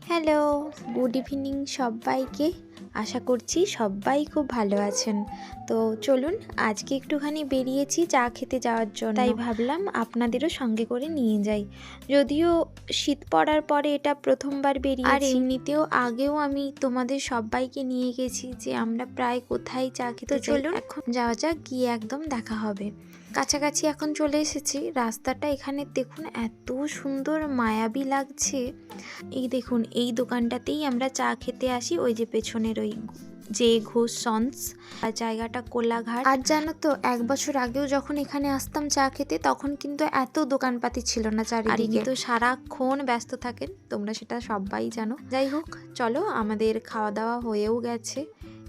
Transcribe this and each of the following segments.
Hello, good evening সবাইকে। আশা করছি সবাই খুব ভালো আছেন। তো চলুন, আজকে একটুখানি বেরিয়েছি চা খেতে যাওয়ার জন্য, তাই ভাবলাম আপনাদেরও সঙ্গে করে নিয়ে যাই। যদিও শীত পড়ার পরে এটা প্রথমবার বেরিয়েছি, আর এমনিতেও আগেও আমি তোমাদের সবাইকে নিয়ে গেছি যে আমরা প্রায় কোথায় চা খেতে যাই। চলুন এখন যাওয়া যাক, গিয়ে একদম দেখা হবে। কাছাকাছি এখন চলে এসেছি। রাস্তাটা এখানে দেখুন এত সুন্দর মায়াবী লাগছে। এই দেখুন, এই দোকানটাতেই আমরা চা খেতে আসি, ওই যে পেছনের ওই যে ঘোষ সন্স। আর জায়গাটা কোলাঘাট। আর জানো তো, 1 বছর আগেও যখন এখানে আসতাম চা খেতে, তখন কিন্তু এত দোকানপাতি ছিল না চারিদিকে। তো সারাক্ষণ ব্যস্ত থাকেন, তোমরা সেটা সবাই জানো। যাই হোক, চলো, আমাদের খাওয়া দাওয়া হয়েও গেছে।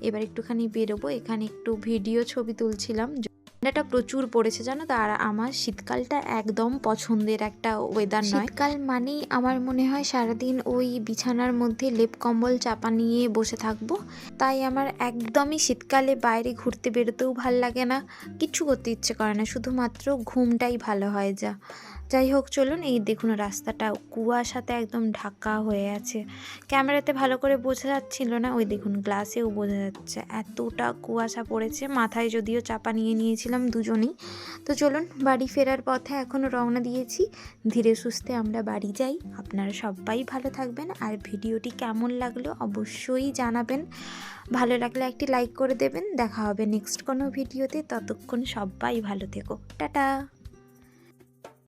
এবার একটুখানি বেরোবো। এখানে একটু ভিডিও ছবি তুলছিলাম। ঠান্ডাটা প্রচুর পড়েছে জানো তো। আর আমার শীতকালটা একদম পছন্দের একটা ওয়েদার নয়। শীতকাল মানেই আমার মনে হয় সারাদিন ওই বিছানার মধ্যে লেপ কম্বল চাপা নিয়ে বসে থাকবো। তাই আমার একদমই শীতকালে বাইরে ঘুরতে বেরোতেও ভাল লাগে না, কিচ্ছু করতে ইচ্ছে করে না, শুধুমাত্র ঘুমটাই ভালো হয় যা। যাই হোক, চলুন। এই দেখুন, রাস্তাটা কুয়াশাতে একদম ঢাকা হয়ে আছে। ক্যামেরাতে ভালো করে বোঝা যাচ্ছিল না, ওই দেখুন গ্লাসেও বোঝা যাচ্ছে এতটা কুয়াশা পড়েছে। মাথায় যদিও চাপা নিয়ে নিয়েছিলাম দুজনেই। তো চলুন, বাড়ি ফেরার পথে এখনও রওনা দিয়েছি। ধীরে সুস্থে আমরা বাড়ি যাই। আপনারা সবাই ভালো থাকবেন। আর ভিডিওটি কেমন লাগলো অবশ্যই জানাবেন। ভালো লাগলে একটি লাইক করে দেবেন। দেখা হবে নেক্সট কোনো ভিডিওতে। ততক্ষণ সবাই ভালো থেকো। টাটা।